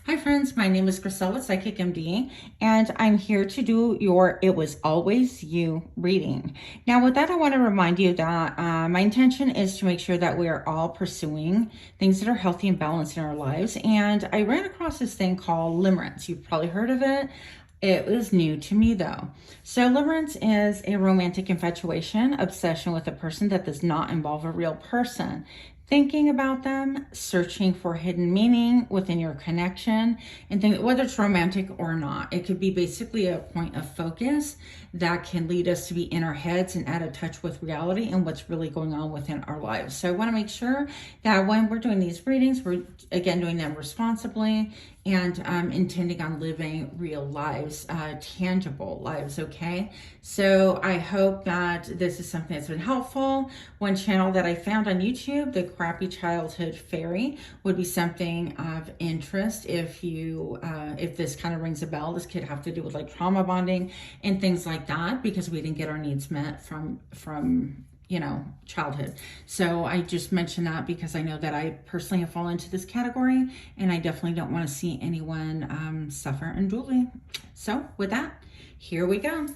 Hi friends, my name is Grisella, Psychic MD, and I'm here to do your It Was Always You reading. Now with that, I want to remind you that my intention is to make sure that we are all pursuing things that are healthy and balanced in our lives. And I ran across this thing called Limerence. You've probably heard of it. It was new to me though. So limerence is a romantic infatuation, obsession with a person that does not involve a real person. Thinking about them, searching for hidden meaning within your connection, and think whether it's romantic or not. It could be basically a point of focus that can lead us to be in our heads and out of touch with reality and what's really going on within our lives. So I want to make sure that when we're doing these readings, we're again doing them responsibly and intending on living real lives, tangible lives, okay? So I hope that this is something that's been helpful. One channel that I found on YouTube, the Crappy Childhood Fairy, would be something of interest if you, if this kind of rings a bell. This could have to do with like trauma bonding and things like that because we didn't get our needs met from childhood. So I just mentioned that because I know that I personally have fallen into this category and I definitely don't want to see anyone suffer unduly. So with that, here we go.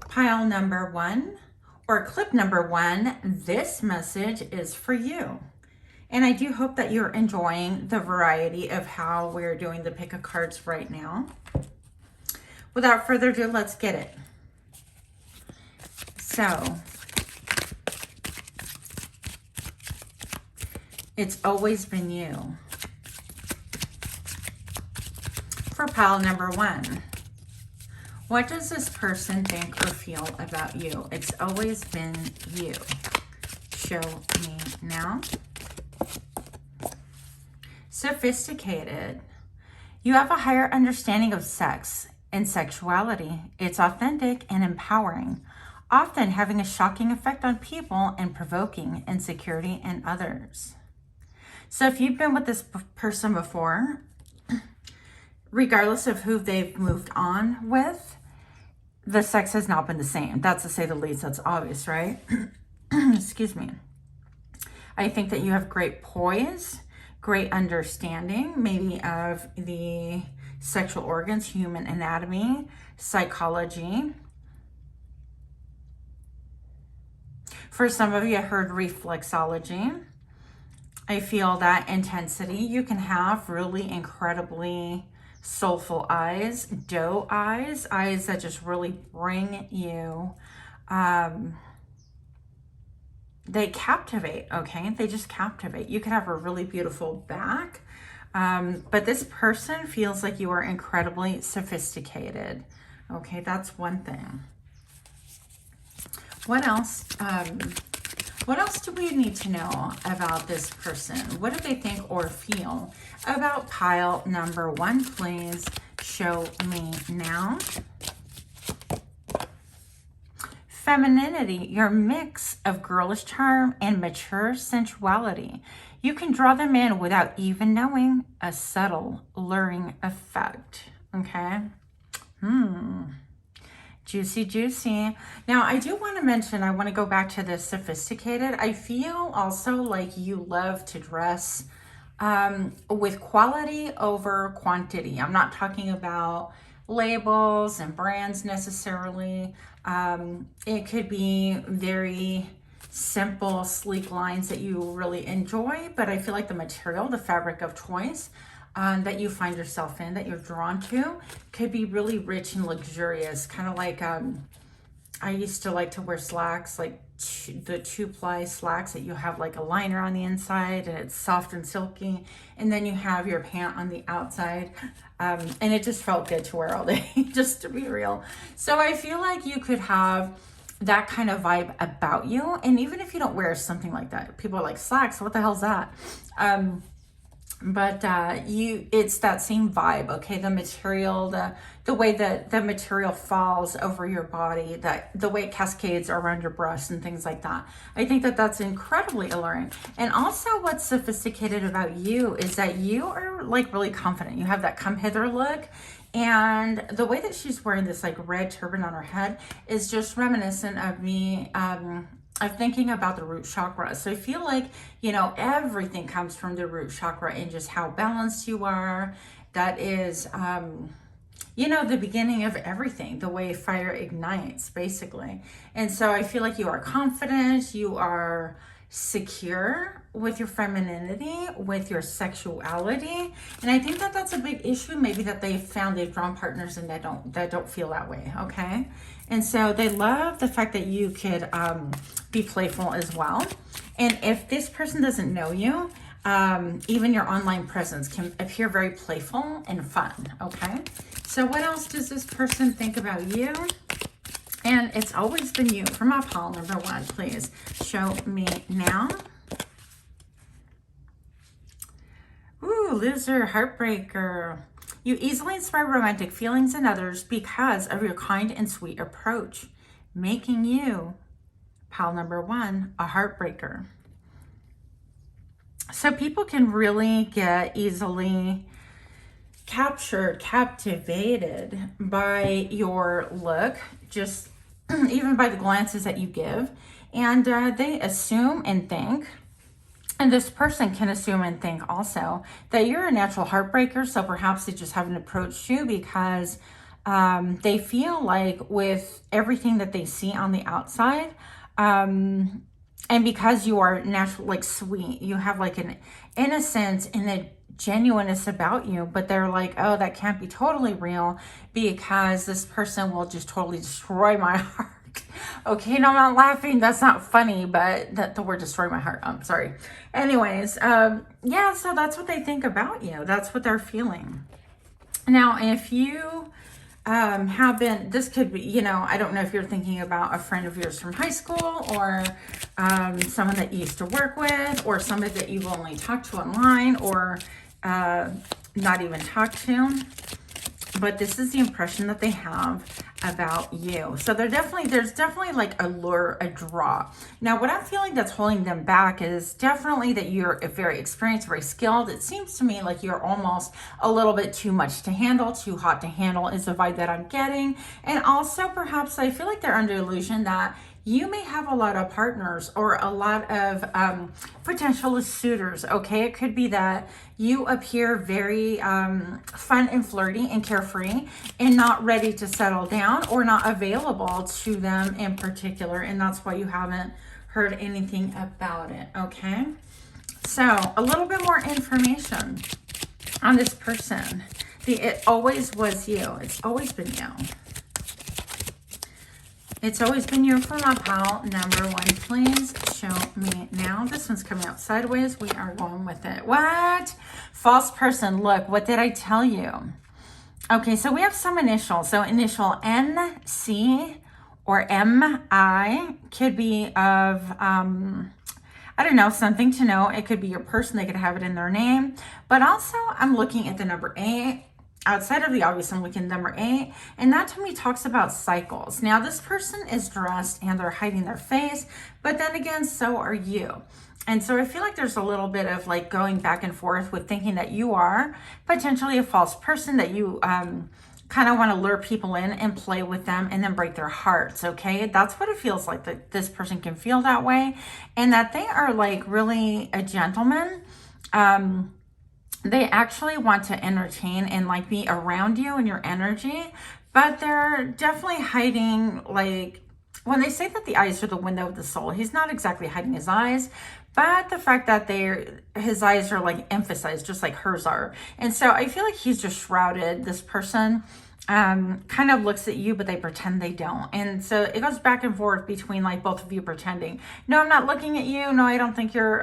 Pile number one, or clip number one, this message is for you. And I do hope that you're enjoying the variety of how we're doing the pick of cards right now. Without further ado, let's get it. So, it's always been you. For pile number one, what does this person think or feel about you? It's always been you. Show me now. Sophisticated. You have a higher understanding of sex and sexuality. It's authentic and empowering, often having a shocking effect on people and provoking insecurity in others. So if you've been with this person before, regardless of who they've moved on with, the sex has not been the same. That's to say the least. That's obvious, right? Excuse me. I think that you have great poise, great understanding, maybe of the sexual organs, human anatomy, psychology. For some of you, I heard reflexology. I feel that intensity. You can have really incredibly soulful eyes, doe eyes, eyes that just really bring you, they captivate, okay? They just captivate. You can have a really beautiful back, but this person feels like you are incredibly sophisticated, okay? That's one thing. What else? What else do we need to know about this person? What do they think or feel about pile number one, please? Show me now. Femininity, your mix of girlish charm and mature sensuality. You can draw them in without even knowing, a subtle, luring effect, okay? Juicy, juicy. Now, I do want to mention, I want to go back to this sophisticated. I feel also like you love to dress with quality over quantity. I'm not talking about labels and brands necessarily. It could be very simple, sleek lines that you really enjoy, but I feel like the material, the fabric of choice, that you find yourself in, that you're drawn to, could be really rich and luxurious. Kind of like, I used to like to wear slacks, like the 2-ply slacks that you have like a liner on the inside and it's soft and silky. And then you have your pant on the outside. And it just felt good to wear all day, just to be real. So I feel like you could have that kind of vibe about you. And even if you don't wear something like that, people are like, slacks, what the hell's that? But it's that same vibe, okay? The material, the way that the material falls over your body, that the way it cascades around your breasts and things like that. I think that that's incredibly alluring. And also what's sophisticated about you is that you are like really confident. You have that come hither look. And the way that she's wearing this like red turban on her head is just reminiscent of me, of thinking about the root chakra. So I feel like, you know, everything comes from the root chakra and just how balanced you are. That is, you know, the beginning of everything, the way fire ignites, basically. And so I feel like you are confident, you are secure with your femininity, with your sexuality. And I think that that's a big issue, maybe that they've drawn partners and that don't feel that way, okay? And so they love the fact that you could be playful as well. And if this person doesn't know you, even your online presence can appear very playful and fun, okay? So what else does this person think about you? And it's always been you. For my pile number 1, please show me now. Ooh, loser, heartbreaker. You easily inspire romantic feelings in others because of your kind and sweet approach, making you, pile number 1, a heartbreaker. So people can really get easily captivated by your look, just even by the glances that you give. And they assume and think, and this person can assume and think also, that you're a natural heartbreaker. So perhaps they just haven't approached you because they feel like with everything that they see on the outside, and because you are natural, like sweet, you have like an innocence and a genuineness about you, but they're like, oh, that can't be totally real because this person will just totally destroy my heart. Okay, no, I'm not laughing. That's not funny, but that the word destroy my heart. I'm sorry. Anyways, yeah, so that's what they think about you. That's what they're feeling. Now, if you have been, this could be, you know, I don't know if you're thinking about a friend of yours from high school or someone that you used to work with or somebody that you've only talked to online or not even talked to. But this is the impression that they have about you. So there's definitely like a lure, a draw. Now, what I'm feeling that's holding them back is definitely that you're very experienced, very skilled. It seems to me like you're almost a little bit too much to handle, too hot to handle is the vibe that I'm getting. And also perhaps I feel like they're under illusion that you may have a lot of partners or a lot of potential suitors, okay? It could be that you appear very fun and flirty and carefree and not ready to settle down or not available to them in particular, and that's why you haven't heard anything about it, okay? So a little bit more information on this person. It always was you. It's always been you. It's always been you for my pile number 1. Please show me now. This one's coming out sideways. We are going with it. What? False person. Look, what did I tell you? Okay, so we have some initials. So initial N, C, or M-I could be of, I don't know, something to know. It could be your person. They could have it in their name. But also, I'm looking at the number 8. Outside of the obvious, I'm looking at number 8, and that to me talks about cycles. Now, this person is dressed and they're hiding their face, but then again, so are you. And so I feel like there's a little bit of like going back and forth with thinking that you are potentially a false person, that you kind of want to lure people in and play with them and then break their hearts, okay? That's what it feels like, that this person can feel that way, and that they are like really a gentleman. They actually want to entertain and like be around you and your energy, but they're definitely hiding, like when they say that the eyes are the window of the soul, he's not exactly hiding his eyes, but the fact that his eyes are like emphasized just like hers are. And so I feel like he's just shrouded. This person kind of looks at you, but they pretend they don't. And so it goes back and forth between like both of you pretending, no, I'm not looking at you. No, I don't think you're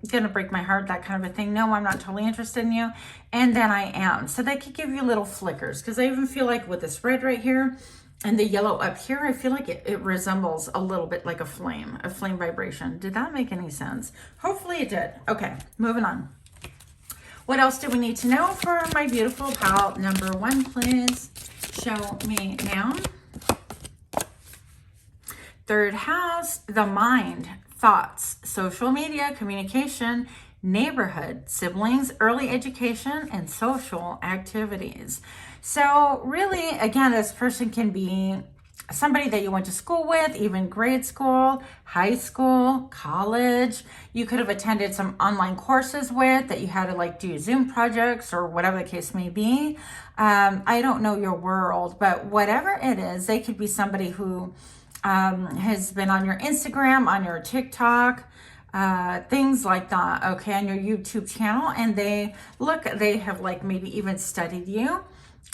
gonna break my heart, that kind of a thing. No, I'm not totally interested in you. And then I am. So they could give you little flickers, because I even feel like with this red right here and the yellow up here, I feel like it resembles a little bit like a flame vibration. Did that make any sense? Hopefully it did. Okay, moving on. What else do we need to know for my beautiful pal number 1, please? Show me now. 3rd house, the mind, thoughts, social media, communication, neighborhood, siblings, early education, and social activities. So really, again, this person can be somebody that you went to school with, even grade school, high school, college. You could have attended some online courses with that you had to like do Zoom projects or whatever the case may be. I don't know your world, but whatever it is, they could be somebody who has been on your Instagram, on your TikTok, things like that, okay, on your YouTube channel, and they have like maybe even studied you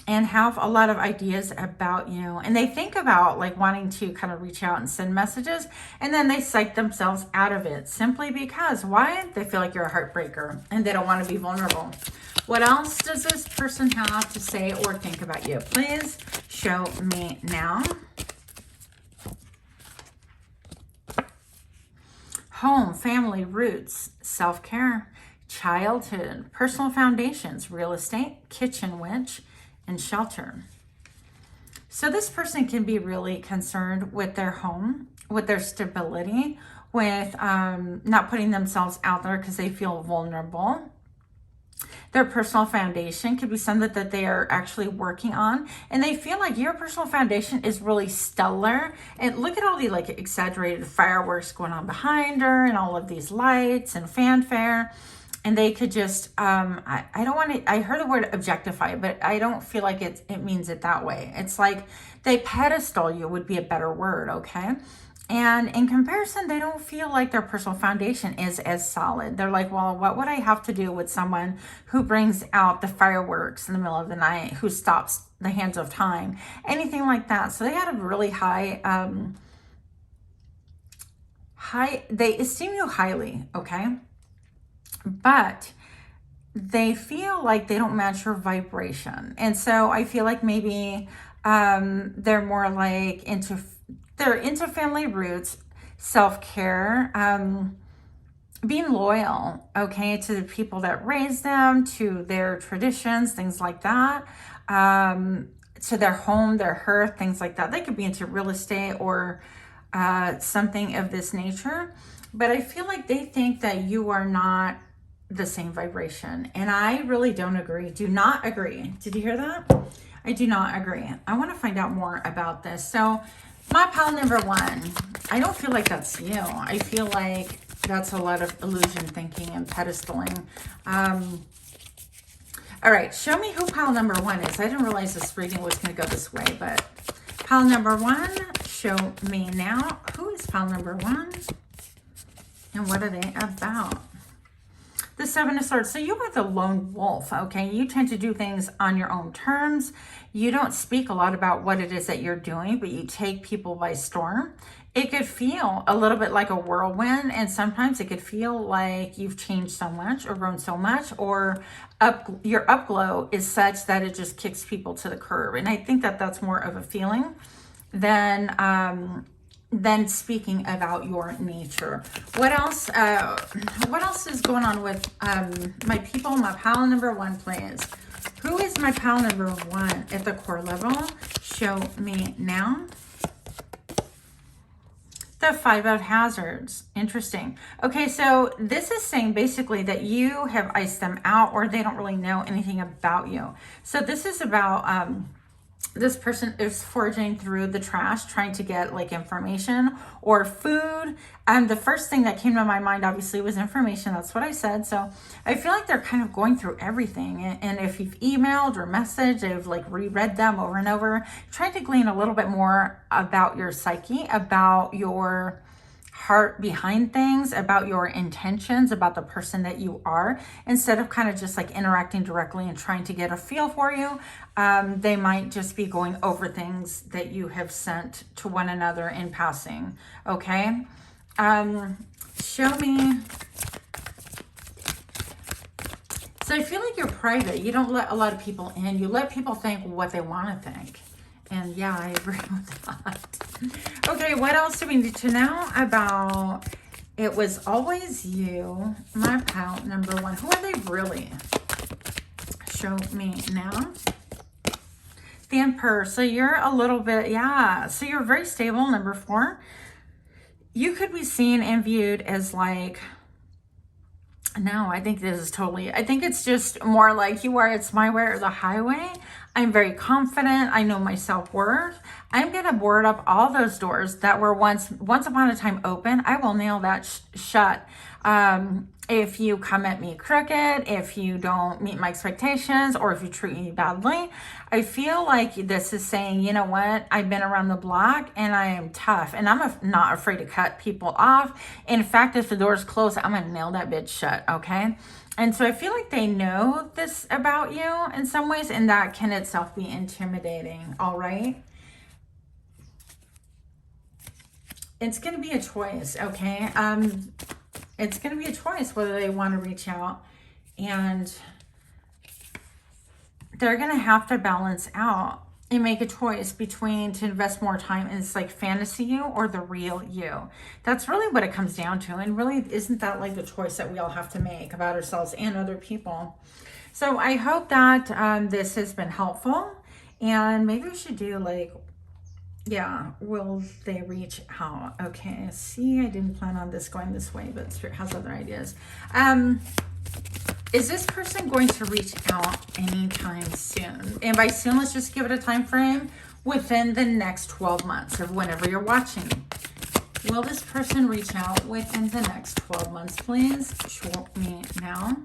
and have a lot of ideas about you, and they think about like wanting to kind of reach out and send messages, and then they psych themselves out of it simply because why? They feel like you're a heartbreaker and they don't want to be vulnerable. What else does this person have to say or think about you? Please show me now. Home, family, roots, self-care, childhood, personal foundations, real estate, kitchen witch, and shelter. So this person can be really concerned with their home, with their stability, with not putting themselves out there because they feel vulnerable. Their personal foundation could be something that they are actually working on, and they feel like your personal foundation is really stellar. And look at all the like exaggerated fireworks going on behind her and all of these lights and fanfare. And they could just, I don't want to, I heard the word objectify, but I don't feel like it means it that way. It's like they pedestal you would be a better word, okay? And in comparison, they don't feel like their personal foundation is as solid. They're like, well, what would I have to do with someone who brings out the fireworks in the middle of the night, who stops the hands of time, anything like that. So they had a really they esteem you highly, okay? But they feel like they don't match your vibration. And so I feel like maybe they're more like they're into family roots, self-care, being loyal, okay, to the people that raised them, to their traditions, things like that, to their home, their hearth, things like that. They could be into real estate or something of this nature. But I feel like they think that you are not the same vibration. And I really don't agree. Do not agree. Did you hear that? I do not agree. I want to find out more about this. So my pile number one, I don't feel like that's you. I feel like that's a lot of illusion thinking and pedestaling. All right, show me who pile number one is. I didn't realize this reading was going to go this way, but pile number one, show me now. Who is pile number one? And what are they about? The Seven of Swords. So you are the lone wolf, okay? You tend to do things on your own terms. You don't speak a lot about what it is that you're doing, but you take people by storm. It could feel a little bit like a whirlwind, and sometimes it could feel like you've changed so much or grown so much, or your upglow is such that it just kicks people to the curb. And I think that that's more of a feeling than speaking about your nature. What else is going on with my people? My pile number one, please. Who is my pile number one at the core level? Show me now. The Five of Hazards. Interesting. Okay, so this is saying basically that you have iced them out, or they don't really know anything about you. So this is about this person is foraging through the trash trying to get like information or food. The first thing that came to my mind obviously was information. That's what I said. So I feel like they're kind of going through everything. And if you've emailed or messaged, they've like reread them over and over, trying to glean a little bit more about your psyche, about your heart behind things, about your intentions, about the person that you are, instead of kind of just like interacting directly and trying to get a feel for you. They might just be going over things that you have sent to one another in passing. Okay. Show me. So I feel like you're private. You don't let a lot of people in. You let people think what they want to think. And yeah, I agree with that. Okay, what else do we need to know about It Was Always You? My pal number one. Who are they really? Show me now. The Emperor. So you're a little bit, yeah. So you're very stable, number four. You could be seen and viewed as like, no, I think this is totally, I think it's just more like you are, it's my way or the highway. I'm very confident. I know my self-worth. I'm going to board up all those doors that were once upon a time open. I will nail that shut. If you come at me crooked, if you don't meet my expectations, or if you treat me badly, I feel like this is saying, you know what? I've been around the block and I am tough, and I'm not afraid to cut people off. In fact, if the door's closed, I'm going to nail that bitch shut. Okay. And so I feel like they know this about you in some ways, and that can itself be intimidating. All right. It's going to be a choice. Okay. It's going to be a choice whether they want to reach out, and they're going to have to balance out and make a choice between to invest more time in this like fantasy you or the real you. That's really what it comes down to. And really, isn't that like the choice that we all have to make about ourselves and other people? So I hope that this has been helpful, and maybe we should do like, yeah, will they reach out? Okay, see, I didn't plan on this going this way, but Spirit has other ideas. Is this person going to reach out anytime soon? And by soon, let's just give it a time frame within the next 12 months of whenever you're watching. Will this person reach out within the next 12 months, please? Show me now.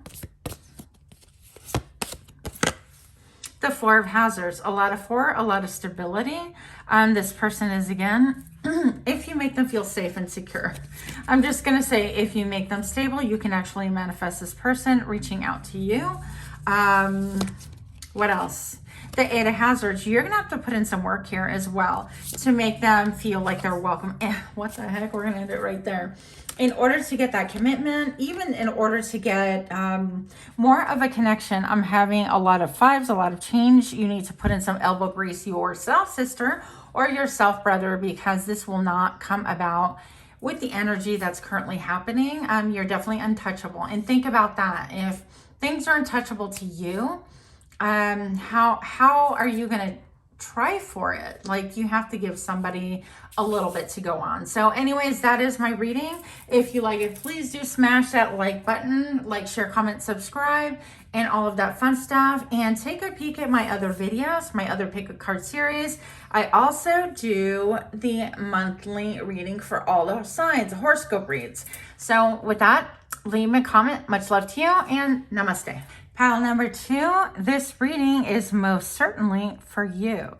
The Four of Hazards, a lot of four, a lot of stability. This person is, again, if you make them feel safe and secure. I'm just going to say, if you make them stable, you can actually manifest this person reaching out to you. What else? The Eight of Hazards, you're going to have to put in some work here as well to make them feel like they're welcome. What the heck? We're going to end it right there. In order to get that commitment, even in order to get more of a connection, I'm having a lot of fives, a lot of change. You need to put in some elbow grease yourself, sister, or yourself, brother, because this will not come about with the energy that's currently happening. You're definitely untouchable. And think about that. If things are untouchable to you, how are you going to try for it? Like, you have to give somebody a little bit to go on. So anyways, that is my reading. If you like it, please do smash that like button, like, share, comment, subscribe, and all of that fun stuff. And take a peek at my other videos, my other pick a card series. I also do the monthly reading for all the signs, horoscope reads. So with that, leave me a comment. Much love to you, and namaste. Pile number 2, this reading is most certainly for you.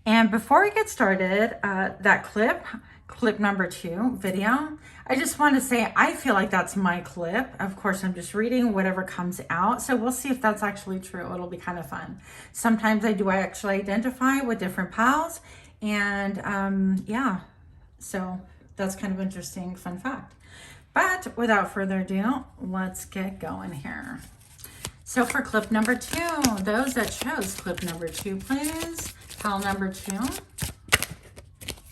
And before we get started, that clip number 2 video, I just want to say I feel like that's my clip. Of course, I'm just reading whatever comes out. So we'll see if that's actually true. It'll be kind of fun. Sometimes I actually identify with different piles. And yeah, so that's kind of interesting, fun fact. But without further ado, let's get going here. So for clip number 2, those that chose clip number 2, please. Pile number 2,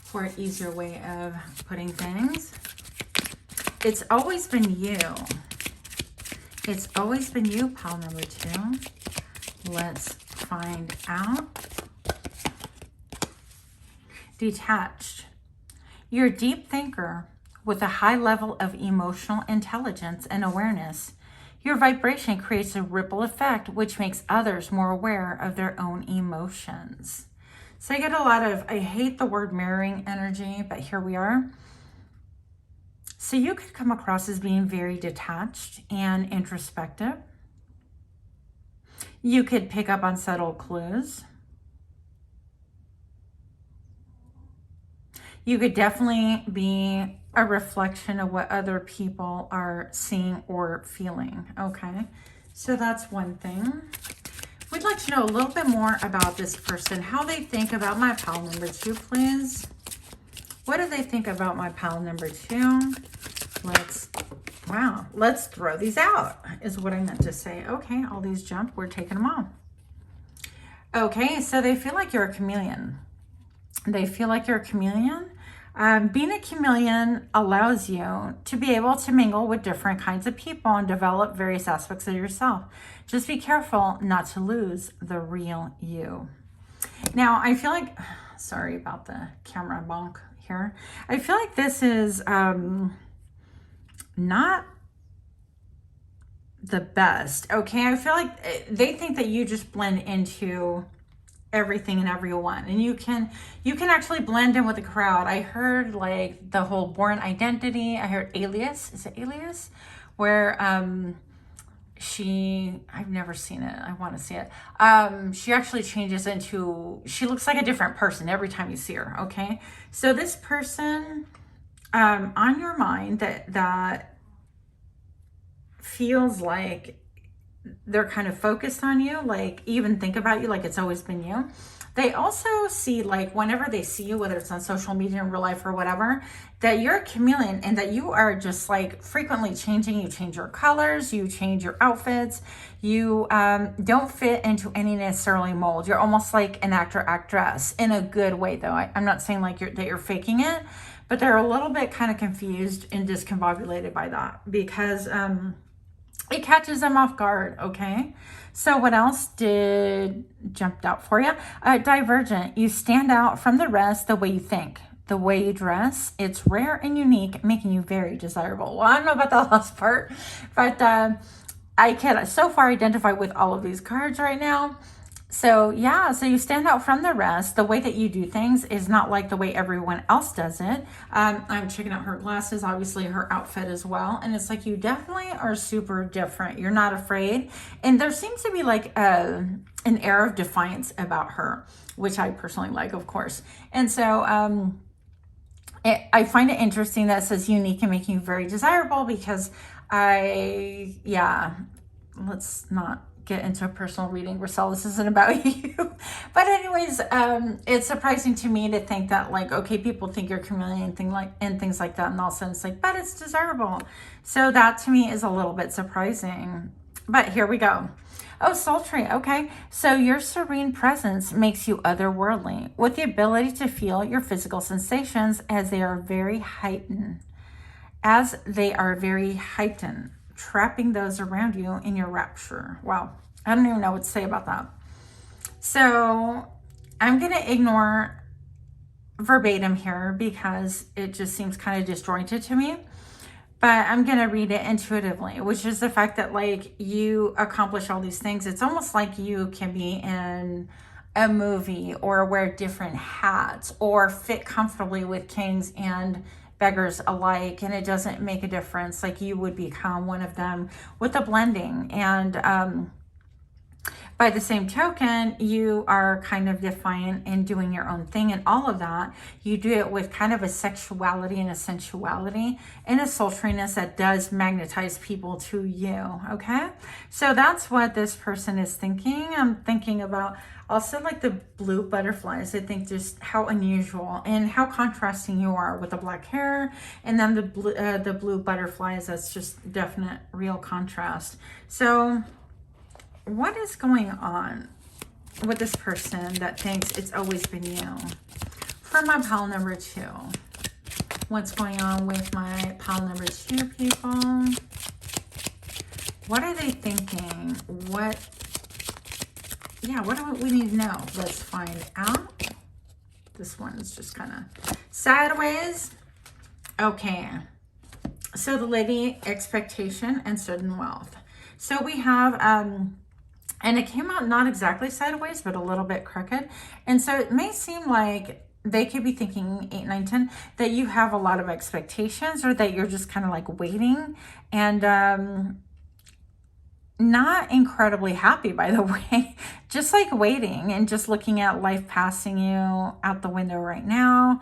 for an easier way of putting things. It's always been you. It's always been you, pile number 2. Let's find out. Detached. You're a deep thinker with a high level of emotional intelligence and awareness. Your vibration creates a ripple effect, which makes others more aware of their own emotions. So I get a lot of, I hate the word mirroring energy, but here we are. So you could come across as being very detached and introspective. You could pick up on subtle clues. You could definitely be a reflection of what other people are seeing or feeling. Okay, so that's one thing. We'd like to know a little bit more about this person, how they think about my pile number 2, please. What do they think about my pile number 2? Let's throw these out, is what I meant to say. Okay, all these jump, we're taking them all. Okay, so they feel like you're a chameleon. They feel like you're a chameleon. Being a chameleon allows you to be able to mingle with different kinds of people and develop various aspects of yourself. Just be careful not to lose the real you. Now, I feel like, sorry about the camera bonk here. I feel like this is not the best. Okay, I feel like they think that you just blend into everything and everyone, and you can actually blend in with the crowd. I heard like the whole Born Identity. I heard Alias. Is it Alias? Where I've never seen it. I want to see it. She actually changes into, she looks like a different person every time you see her. Okay. So this person on your mind that feels like they're kind of focused on you, like even think about you like it's always been you. They also see, like, whenever they see you, whether it's on social media, in real life, or whatever, that you're a chameleon and that you are just like frequently changing. You change your colors, you change your outfits, you don't fit into any necessarily mold. You're almost like an actor, actress, in a good way, though. I'm not saying like that you're faking it, but they're a little bit kind of confused and discombobulated by that, because it catches them off guard. Okay. So what else jumped out for you? Divergent. You stand out from the rest the way you think, the way you dress. It's rare and unique, making you very desirable. Well, I don't know about the last part, but I can so far identify with all of these cards right now. So yeah, so you stand out from the rest. The way that you do things is not like the way everyone else does it. I'm checking out her glasses, obviously her outfit as well. And it's like, you definitely are super different. You're not afraid. And there seems to be like an air of defiance about her, which I personally like, of course. And so I find it interesting that it says unique and making you very desirable, because let's not get into a personal reading. Rosella, this isn't about you. But anyways, it's surprising to me to think that, like, okay, people think you're a chameleon and things like that, and all of a sudden it's like, but it's desirable. So that to me is a little bit surprising. But here we go. Oh, sultry. Okay. So your serene presence makes you otherworldly, with the ability to feel your physical sensations as they are very heightened. Trapping those around you in your rapture. Wow. I don't even know what to say about that. So I'm going to ignore verbatim here because it just seems kind of disjointed to me. But I'm going to read it intuitively, which is the fact that, like, you accomplish all these things. It's almost like you can be in a movie or wear different hats or fit comfortably with kings and beggars alike, and it doesn't make a difference. Like, you would become one of them with the blending. And by the same token, you are kind of defiant and doing your own thing, and all of that. You do it with kind of a sexuality and a sensuality and a sultriness that does magnetize people to you. Okay. So that's what this person is thinking. I'm thinking about also like the blue butterflies. I think just how unusual and how contrasting you are with the black hair, and then the blue butterflies. That's just definite real contrast. So what is going on with this person that thinks it's always been you? For my pile number 2, what's going on with my pile number 2 people? What are they thinking? What do we need to know? Let's find out. This one is just kind of sideways. Okay. So the lady, expectation and sudden wealth. So we have, and it came out not exactly sideways, but a little bit crooked. And so it may seem like they could be thinking 8, 9, 10, that you have a lot of expectations, or that you're just kind of like waiting and not incredibly happy, by the way, just like waiting and just looking at life passing you out the window right now.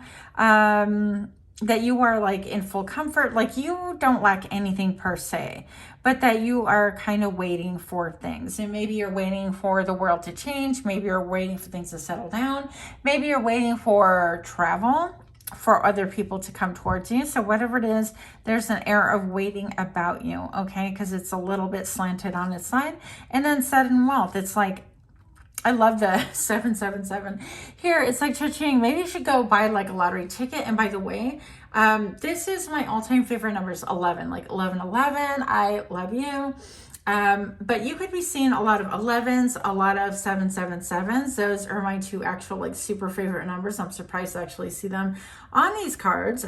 That you are like in full comfort, like you don't lack anything per se, but that you are kind of waiting for things. And maybe you're waiting for the world to change. Maybe you're waiting for things to settle down. Maybe you're waiting for travel, for other people to come towards you. So whatever it is, there's an air of waiting about you, okay? Because it's a little bit slanted on its side. And then sudden wealth, it's like, I love the 777 here. It's like cha-ching. Maybe you should go buy like a lottery ticket. And by the way, this is my all-time favorite numbers, 11, like 1111. I love you. But you could be seeing a lot of 11s, a lot of 777s. Those are my 2 actual like super favorite numbers. I'm surprised to actually see them on these cards.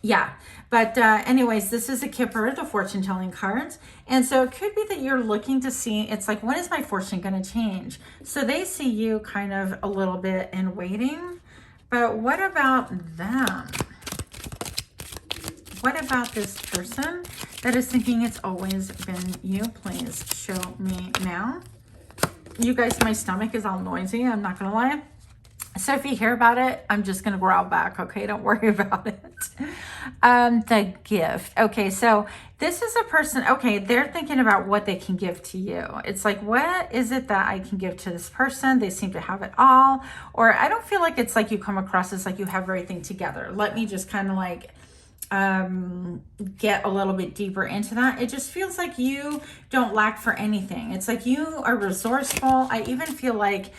Yeah, but anyways, this is a Kipper, the fortune telling cards. And so it could be that you're looking to see, it's like, when is my fortune going to change? So they see you kind of a little bit in waiting. But what about them? What about this person that is thinking it's always been you? Please show me now. You guys, my stomach is all noisy. I'm not going to lie. So if you hear about it, I'm just going to growl back. Okay. Don't worry about it. The gift. Okay. So this is a person. Okay. They're thinking about what they can give to you. It's like, what is it that I can give to this person? They seem to have it all, or I don't feel like it's like you come across as like you have everything together. Let me just kind of like get a little bit deeper into that. It just feels like you don't lack for anything. It's like you are resourceful. I even feel like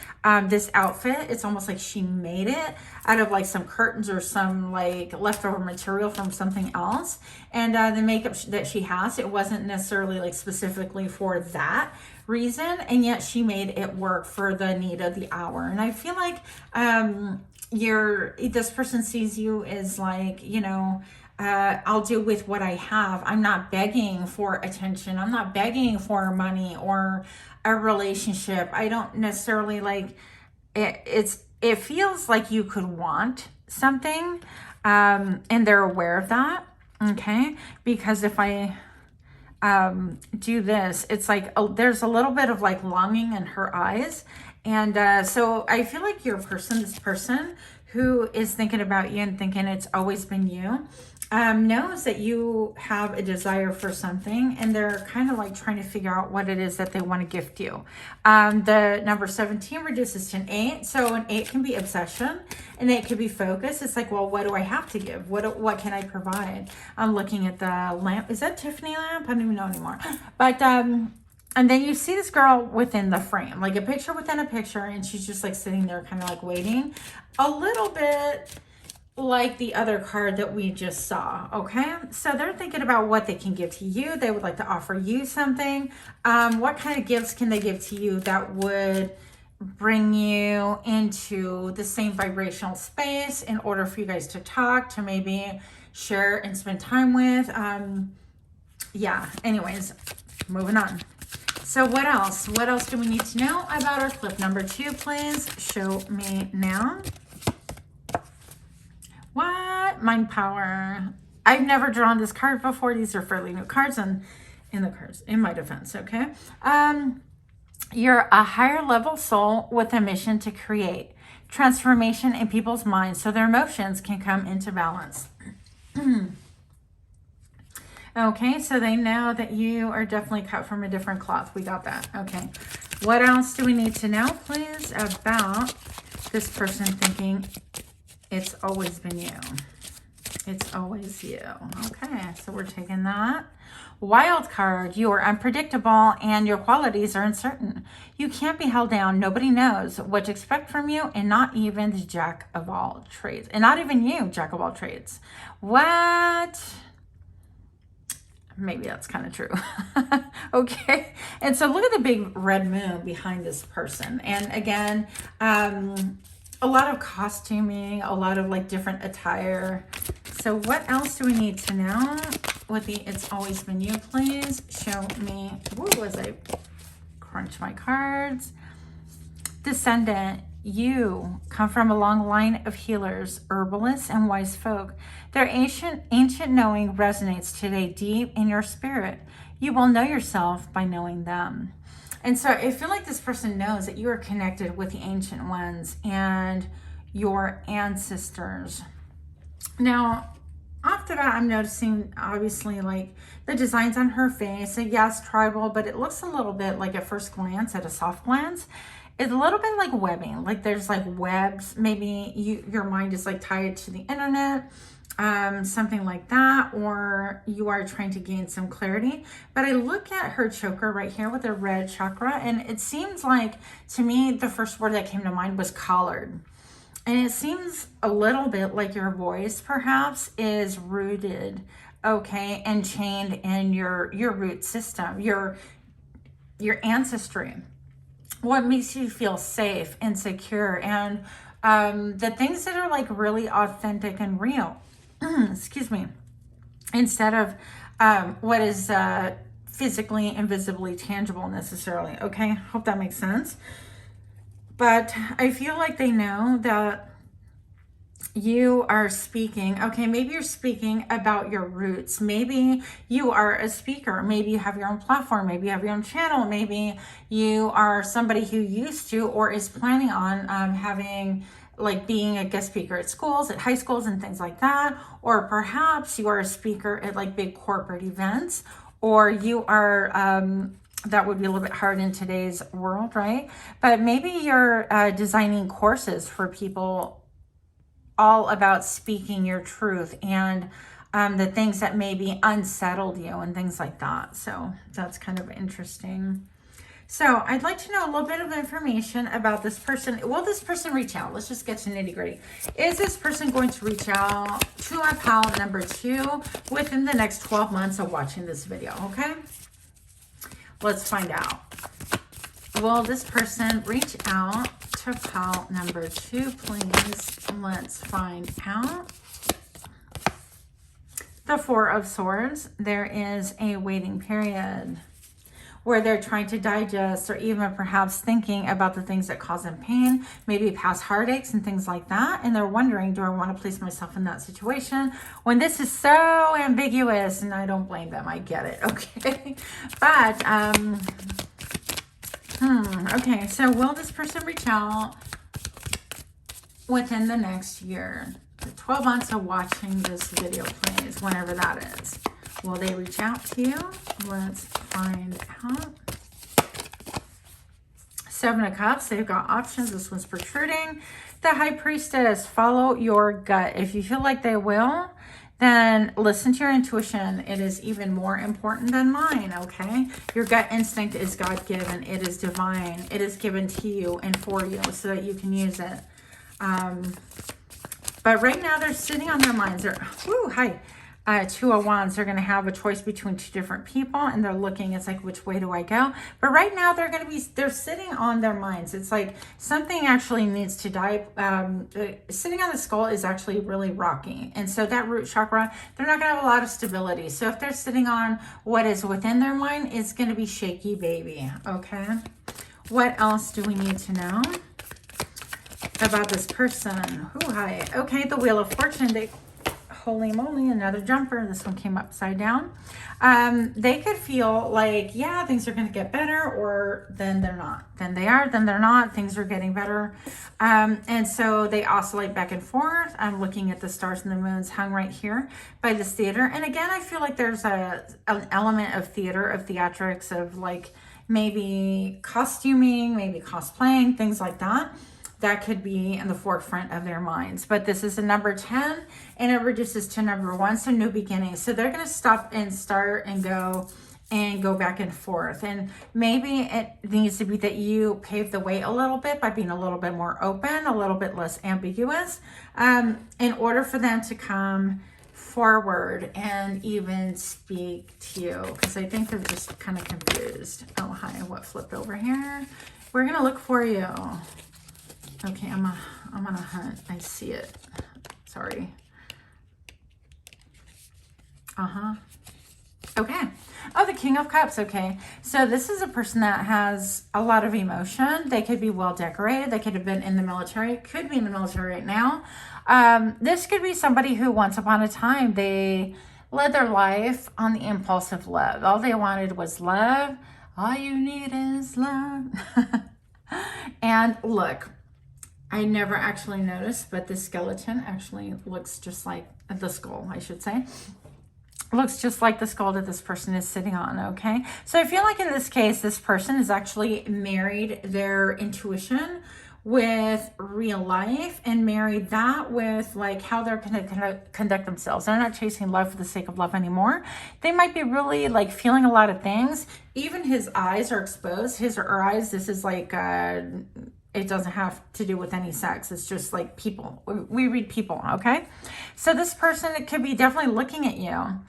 this outfit, it's almost like she made it out of like some curtains or some like leftover material from something else. And the makeup that she has, it wasn't necessarily like specifically for that reason, and yet she made it work for the need of the hour. And I feel like this person sees you as like, you know, I'll do with what I have. I'm not begging for attention. I'm not begging for money or a relationship. I don't necessarily like it. It feels like you could want something, and they're aware of that. Okay, because if I do this, it's like there's a little bit of like longing in her eyes. And so I feel like this person who is thinking about you and thinking it's always been you, knows that you have a desire for something, and they're kind of like trying to figure out what it is that they want to gift you. The number 17 reduces to an 8. So an 8 can be obsession, and it could be focus. It's like, well, what do I have to give? What can I provide? I'm looking at the lamp. Is that Tiffany lamp? I don't even know anymore. But and then you see this girl within the frame, like a picture within a picture, and she's just like sitting there kind of like waiting, a little bit like the other card that we just saw. Okay, so they're thinking about what they can give to you. They would like to offer you something. What kind of gifts can they give to you that would bring you into the same vibrational space in order for you guys to talk, to maybe share and spend time with? Yeah, anyways, moving on. So what else? What else do we need to know about our clip number 2, please? Show me now. What? Mind power. I've never drawn this card before. These are fairly new cards in the cards, in my defense, okay? You're a higher level soul with a mission to create transformation in people's minds so their emotions can come into balance. Okay, so they know that you are definitely cut from a different cloth. We got that. Okay. What else do we need to know, please, about this person thinking it's always been you? It's always you. Okay, so we're taking that. Wild card. You are unpredictable and your qualities are uncertain. You can't be held down. Nobody knows what to expect from you, and not even the jack of all trades. And not even you, jack of all trades. What? Maybe that's kind of true. Okay. And so look at the big red moon behind this person. And again, a lot of costuming, a lot of like different attire. So what else do we need to know with the It's Always Been You, please? Show me. Woo, as I crunch my cards. Descendant. You come from a long line of healers, herbalists, and wise folk. Their ancient knowing resonates today deep in your spirit. You will know yourself by knowing them. And so I feel like this person knows that you are connected with the ancient ones and your ancestors. Now, off the bat, I'm noticing obviously like the designs on her face. So yes, tribal, but it looks a little bit like at first glance, at a soft glance, it's a little bit like webbing. Like there's like webs. Maybe your mind is like tied to the internet, something like that, or you are trying to gain some clarity. But I look at her choker right here with the red chakra, and it seems like, to me, the first word that came to mind was collared. And it seems a little bit like your voice perhaps is rooted, okay, and chained in your root system, your ancestry. What makes you feel safe and secure, and the things that are like really authentic and real. excuse me, instead of what is physically and visibly tangible necessarily. Okay, hope that makes sense. But I feel like they know that you are speaking. Okay, maybe you're speaking about your roots. Maybe you are a speaker. Maybe you have your own platform. Maybe you have your own channel. Maybe you are somebody who used to or is planning on having, like, being a guest speaker at schools, at high schools and things like that. Or perhaps you are a speaker at like big corporate events, or you are that would be a little bit hard in today's world, right? But maybe you're designing courses for people all about speaking your truth and the things that maybe unsettled you and things like that. So that's kind of interesting. So I'd like to know a little bit of information about this person. Will this person reach out? Let's just get to nitty gritty. Is this person going to reach out to my pal number 2 within the next 12 months of watching this video? Okay, let's find out. Will this person reach out to pal number 2, please? Let's find out. The 4 of Swords. There is a waiting period where they're trying to digest, or even perhaps thinking about the things that cause them pain, maybe past heartaches and things like that. And they're wondering, do I want to place myself in that situation when this is so ambiguous? And I don't blame them. I get it. Okay. But, okay. So will this person reach out within the next year? 12 months of watching this video, please, whenever that is. Will they reach out to you? Let's find out. 7 of Cups. They've got options. This one's protruding. The High Priestess. Follow your gut. If you feel like they will, then listen to your intuition. It is even more important than mine, okay? Your gut instinct is God-given. It is divine. It is given to you and for you so that you can use it. But right now they're sitting on their minds. They're, hi. 2 of Wands. They're going to have a choice between 2 different people, and they're looking. It's like, which way do I go? But right now they're sitting on their minds. It's like something actually needs to die. Sitting on the skull is actually really rocky. And so that root chakra, they're not going to have a lot of stability. So if they're sitting on what is within their mind, it's going to be shaky, baby. Okay. What else do we need to know about this person? Hi. Okay. The Wheel of Fortune. Holy moly, another jumper. This one came upside down. They could feel like, yeah, things are going to get better, or then they're not. Then they are, then they're not. Things are getting better. And so they oscillate back and forth. I'm looking at the stars and the moons hung right here by this theater. And again, I feel like there's an element of theater, of theatrics, of like maybe costuming, maybe cosplaying, things like that. That could be in the forefront of their minds. But this is a number 10, and it reduces to number 1, so new beginnings. So they're going to stop and start and go back and forth. And maybe it needs to be that you pave the way a little bit by being a little bit more open, a little bit less ambiguous, in order for them to come forward and even speak to you. Because I think they're just kind of confused. Oh, hi, what flipped over here? We're going to look for you. Okay, I'm on a hunt. I see it. Sorry. Okay. Oh, the King of Cups. Okay. So this is a person that has a lot of emotion. They could be well decorated. They could have been in the military. Could be in the military right now. This could be somebody who once upon a time, they led their life on the impulse of love. All they wanted was love. All you need is love. And look, I never actually noticed, but the skeleton actually looks just like the skull, I should say. Looks just like the skull that this person is sitting on, okay? So I feel like in this case, this person has actually married their intuition with real life and married that with like how they're going to conduct themselves. They're not chasing love for the sake of love anymore. They might be really like feeling a lot of things. Even his eyes are exposed. His or her eyes, this is like... it doesn't have to do with any sex. It's just like people. We read people, okay? So this person, it could be definitely looking at you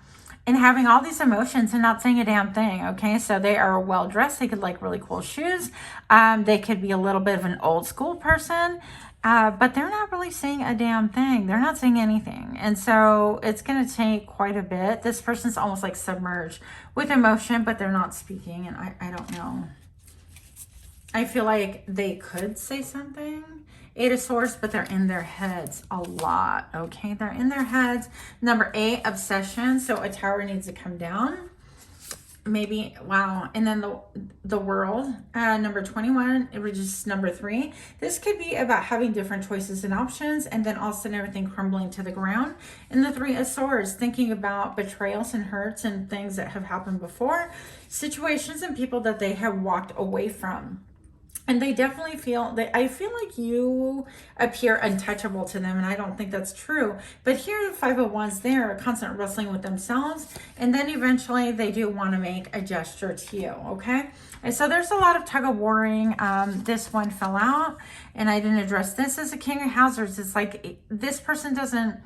and having all these emotions and not saying a damn thing, okay? So they are well-dressed. They could like really cool shoes. They could be a little bit of an old school person. but they're not really saying a damn thing. They're not saying anything. And so it's going to take quite a bit. This person's almost like submerged with emotion, but they're not speaking. And I don't know. I feel like they could say something. 8 of Swords, but they're in their heads a lot. Okay, they're in their heads. Number 8, obsession. So a tower needs to come down. Maybe, wow. And then the world, number 21, which is number 3. This could be about having different choices and options, and then all of a sudden everything crumbling to the ground. And the 3 of Swords, thinking about betrayals and hurts and things that have happened before, situations and people that they have walked away from. And they definitely feel that, I feel like you appear untouchable to them, and I don't think that's true. But here, the 5 of Wands, they're constant wrestling with themselves, and then eventually they do want to make a gesture to you, okay? And so there's a lot of tug of warring. This one fell out, and I didn't address this as a King of Hazards. It's like this person doesn't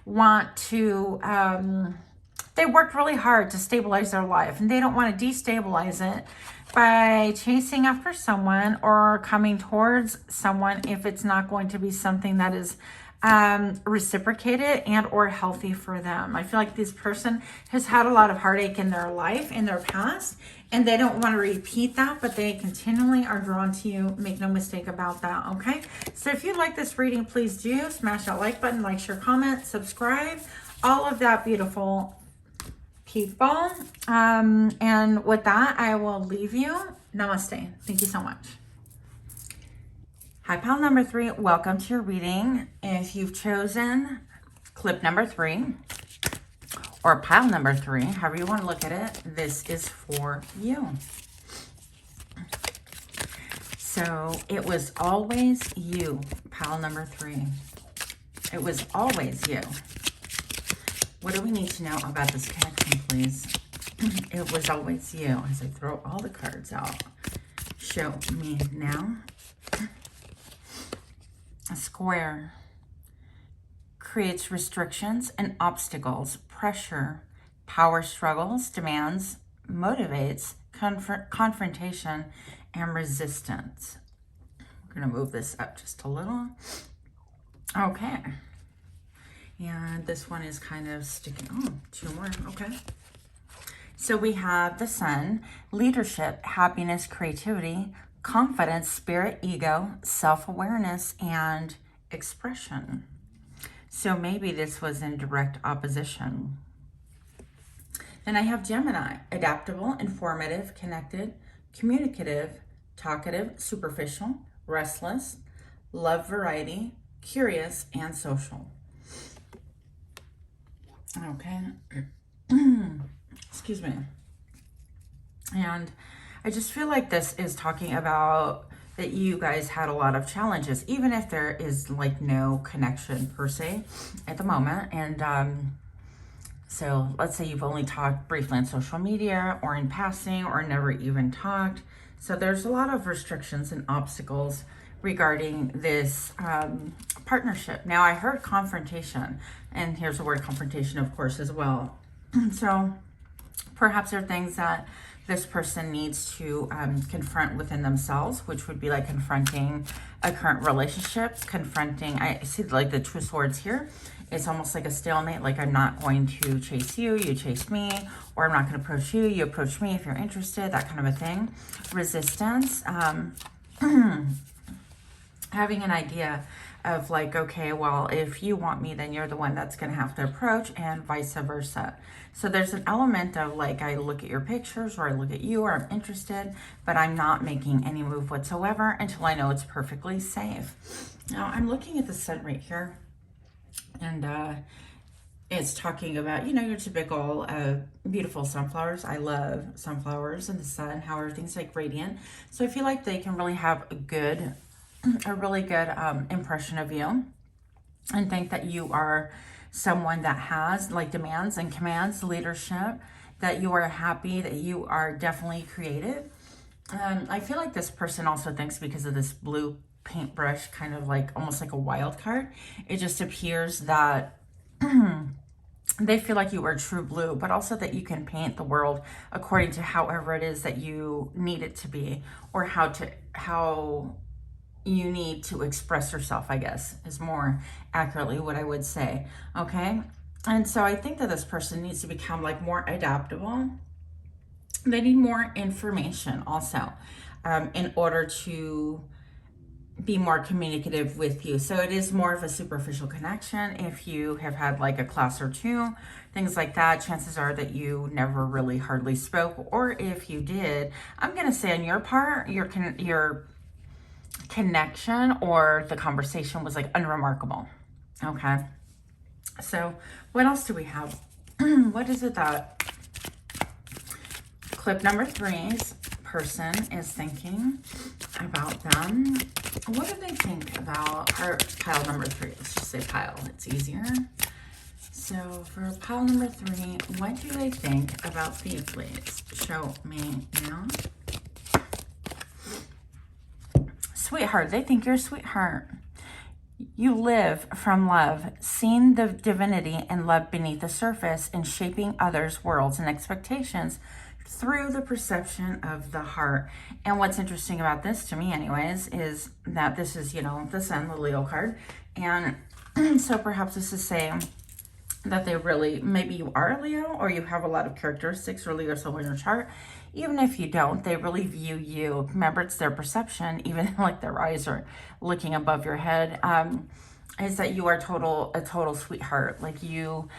want to... they worked really hard to stabilize their life, and they don't want to destabilize it by chasing after someone or coming towards someone if it's not going to be something that is reciprocated and or healthy for them. I feel like this person has had a lot of heartache in their life, in their past, and they don't want to repeat that, but they continually are drawn to you. Make no mistake about that, okay? So if you like this reading, please do smash that like button, like, share, comment, subscribe, all of that beautiful people. And with that, I will leave you. Namaste. Thank you so much. Hi, pile number 3. Welcome to your reading. If you've chosen clip number 3 or pile number 3, however you want to look at it, this is for you. So it was always you, pile number 3. It was always you. What do we need to know about this connection, please? It was always you. As I throw all the cards out, show me now. A square creates restrictions and obstacles, pressure, power struggles, demands, motivates, confrontation, and resistance. We're going to move this up just a little. Okay. And this one is kind of sticking. Oh, 2 more. Okay. So we have the Sun, leadership, happiness, creativity, confidence, spirit, ego, self-awareness, and expression. So maybe this was in direct opposition. Then I have Gemini, adaptable, informative, connected, communicative, talkative, superficial, restless, love variety, curious, and social. Okay. Excuse me. And I just feel like this is talking about that you guys had a lot of challenges, even if there is like no connection per se at the moment. And so let's say you've only talked briefly on social media or in passing or never even talked. So there's a lot of restrictions and obstacles regarding this partnership. Now I heard confrontation, and here's the word confrontation, of course, as well. So perhaps there are things that this person needs to confront within themselves, which would be like confronting a current relationship, confronting, I see like the 2 swords here. It's almost like a stalemate, like I'm not going to chase you, you chase me, or I'm not going to approach you, you approach me if you're interested, that kind of a thing. Resistance, having an idea of like, okay, well, if you want me, then you're the one that's going to have to approach, and vice versa. So there's an element of like, I look at your pictures or I look at you or I'm interested, but I'm not making any move whatsoever until I know it's perfectly safe. Now I'm looking at the Sun right here, and it's talking about, you know, your typical beautiful sunflowers. I love sunflowers and the sun, how everything's like radiant. So I feel like they can really have a really good impression of you, and think that you are someone that has like demands and commands, leadership, that you are happy, that you are definitely creative. I feel like this person also thinks, because of this blue paintbrush, kind of like almost like a wild card, it just appears that they feel like you are true blue, but also that you can paint the world according to however it is that you need it to be, or how you need to express yourself, I guess, is more accurately what I would say. Okay. And so I think that this person needs to become like more adaptable. They need more information also, in order to be more communicative with you. So it is more of a superficial connection. If you have had like a class or two, things like that, chances are that you never really hardly spoke. Or if you did, I'm going to say on your part, your connection or the conversation was like unremarkable. Okay. So what else do we have? What is it that clip number 3's person is thinking about them? What do they think about our pile number 3? Let's just say pile, it's easier. So for pile number 3, what do they think about these, please? Show me now. Sweetheart, they think you're a sweetheart. You live from love, seeing the divinity and love beneath the surface and shaping others' worlds and expectations through the perception of the heart. And what's interesting about this, to me anyways, is that this is, the Sun, the Leo card. And so perhaps this is saying that they really, maybe you are a Leo or you have a lot of characteristics or Leo soul in your chart. Even if you don't, they really view you. Remember, it's their perception, even like their eyes are looking above your head, is that you are a total sweetheart. Like you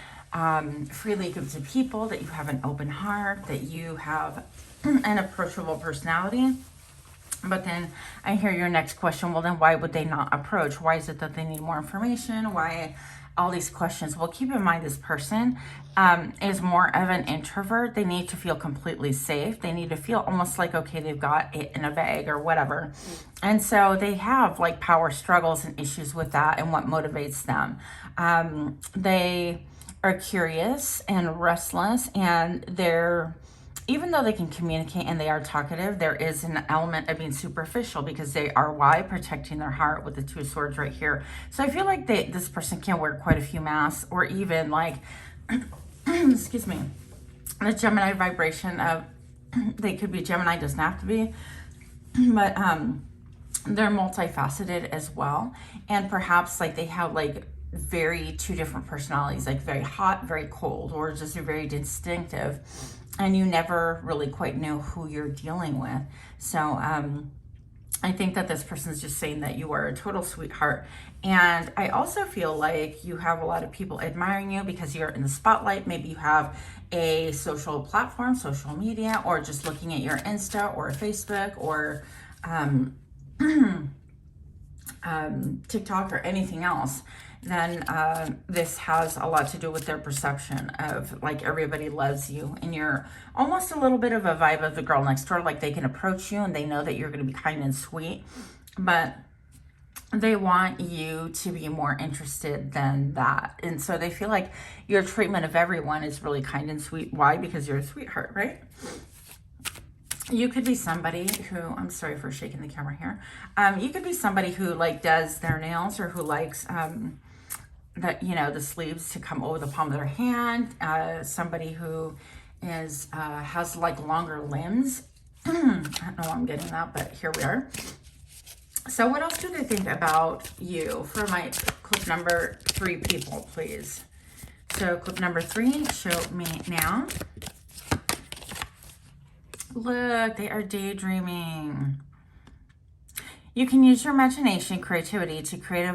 freely give to people, that you have an open heart, that you have an approachable personality. But then I hear your next question, well, then why would they not approach? Why is it that they need more information? Why all these questions? Well, keep in mind this person is more of an introvert. They need to feel completely safe. They need to feel almost like, okay, they've got it in a bag or whatever. And so they have like power struggles and issues with that and what motivates them. They are curious and restless, and even though they can communicate and they are talkative, there is an element of being superficial because they are protecting their heart with the 2 of swords right here. So I feel like this person can wear quite a few masks, or even like, excuse me, the Gemini vibration of, they could be Gemini, doesn't have to be, but they're multifaceted as well. And perhaps like they have like very 2 different personalities, like very hot, very cold, or just very distinctive. And you never really quite know who you're dealing with. So I think that this person's just saying that you are a total sweetheart. And I also feel like you have a lot of people admiring you because you're in the spotlight. Maybe you have a social platform, social media, or just looking at your Insta or Facebook or TikTok or anything else. Then this has a lot to do with their perception of like everybody loves you, and you're almost a little bit of a vibe of the girl next door. Like they can approach you and they know that you're going to be kind and sweet, but they want you to be more interested than that. And so they feel like your treatment of everyone is really kind and sweet. Why? Because you're a sweetheart, right? You could be somebody who, I'm sorry for shaking the camera here. You could be somebody who like does their nails, or who likes the sleeves to come over the palm of their hand. Somebody who has like longer limbs. I don't know why I'm getting that, but here we are. So what else do they think about you for my clip number 3 people, please? So clip number 3, show me now. Look, they are daydreaming. You can use your imagination, creativity to create a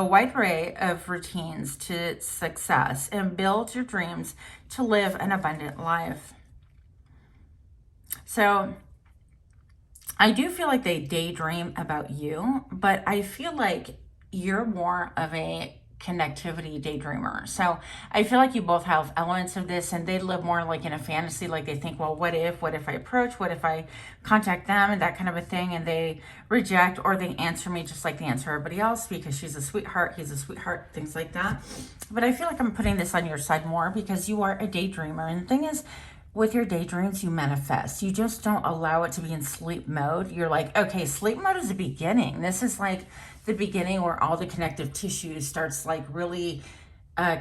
wide array of routines to success and build your dreams to live an abundant life. So I do feel like they daydream about you, but I feel like you're more of a connectivity daydreamer. So I feel like you both have elements of this, and they live more like in a fantasy. Like they think, well, what if I approach, what if I contact them, and that kind of a thing, and they reject, or they answer me just like they answer everybody else because she's a sweetheart, he's a sweetheart, things like that. But I feel like I'm putting this on your side more because you are a daydreamer. And the thing is, with your daydreams, you manifest. You just don't allow it to be in sleep mode. You're like, okay, sleep mode is the beginning. This is like the beginning where all the connective tissue starts like really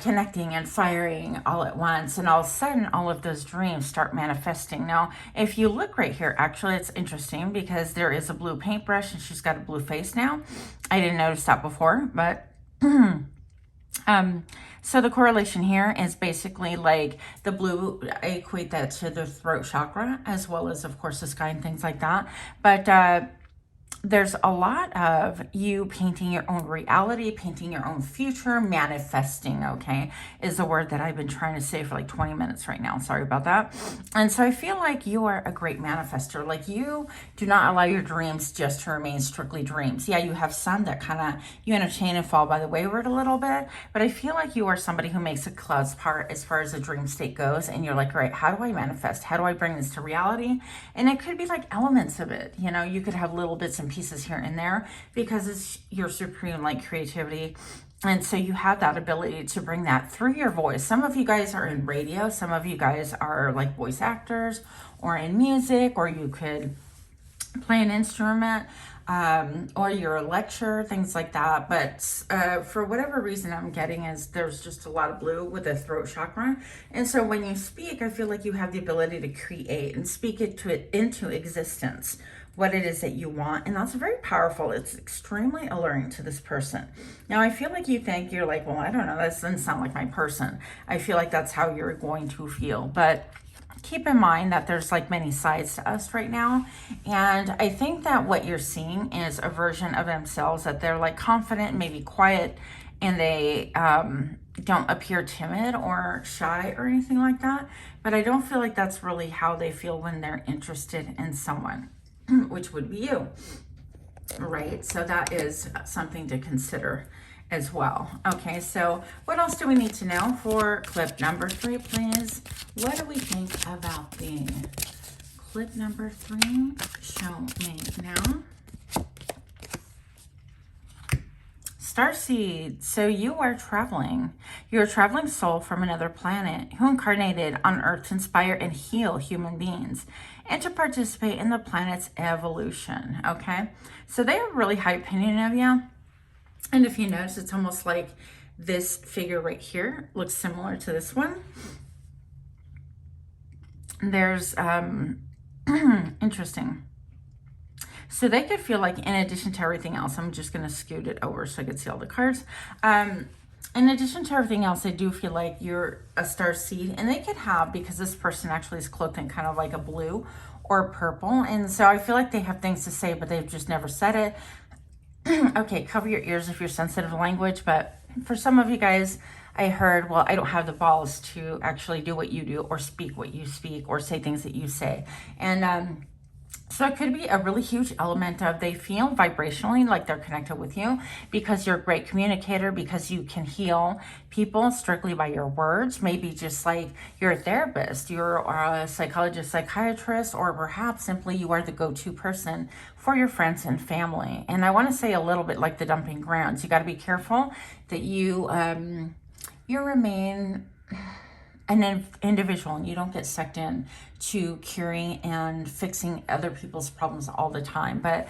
connecting and firing all at once, and all of a sudden all of those dreams start manifesting. Now if you look right here, actually it's interesting because there is a blue paintbrush and she's got a blue face now. I didn't notice that before, but so the correlation here is basically like the blue, I equate that to the throat chakra, as well as of course the sky and things like that. But there's a lot of you painting your own reality, painting your own future, manifesting, okay, is the word that I've been trying to say for like 20 minutes right now. Sorry about that. And so I feel like you are a great manifester. Like you do not allow your dreams just to remain strictly dreams. Yeah, you have some that kind of, you entertain and fall by the wayward a little bit, but I feel like you are somebody who makes a clouds part as far as the dream state goes. And you're like, right, how do I manifest? How do I bring this to reality? And it could be like elements of it. You know, you could have little bits and pieces here and there because it's your supreme like creativity, and so you have that ability to bring that through your voice. Some of you guys are in radio, some of you guys are like voice actors or in music, or you could play an instrument, or you're a lecturer, things like that. But for whatever reason I'm getting is there's just a lot of blue with the throat chakra. And so when you speak, I feel like you have the ability to create and speak into existence what it is that you want. And that's very powerful. It's extremely alluring to this person. Now, I feel like you're like, well, I don't know, that doesn't sound like my person. I feel like that's how you're going to feel. But keep in mind that there's like many sides to us right now. And I think that what you're seeing is a version of themselves that they're like confident, maybe quiet, and they don't appear timid or shy or anything like that. But I don't feel like that's really how they feel when they're interested in someone, which would be you, right? So that is something to consider as well. Okay, so what else do we need to know for clip number 3, please? What do we think about the clip number 3? Show me now. Starseed, so you are traveling. You're a traveling soul from another planet who incarnated on Earth to inspire and heal human beings and to participate in the planet's evolution, okay? So they have a really high opinion of you. And if you notice, it's almost like this figure right here looks similar to this one. There's, interesting. So they could feel like, in addition to everything else, I'm just going to scoot it over so I can see all the cards. In addition to everything else, I do feel like you're a star seed, and they could have, because this person actually is cloaked in kind of like a blue or purple. And so I feel like they have things to say, but they've just never said it. Okay, cover your ears if you're sensitive to language. But for some of you guys, I heard, well, I don't have the balls to actually do what you do or speak what you speak or say things that you say. And, so it could be a really huge element of they feel vibrationally like they're connected with you because you're a great communicator, because you can heal people strictly by your words. Maybe just like you're a therapist, you're a psychologist, psychiatrist, or perhaps simply you are the go-to person for your friends and family. And I want to say a little bit like the dumping grounds. You got to be careful that you remain an individual and you don't get sucked in to curing and fixing other people's problems all the time. But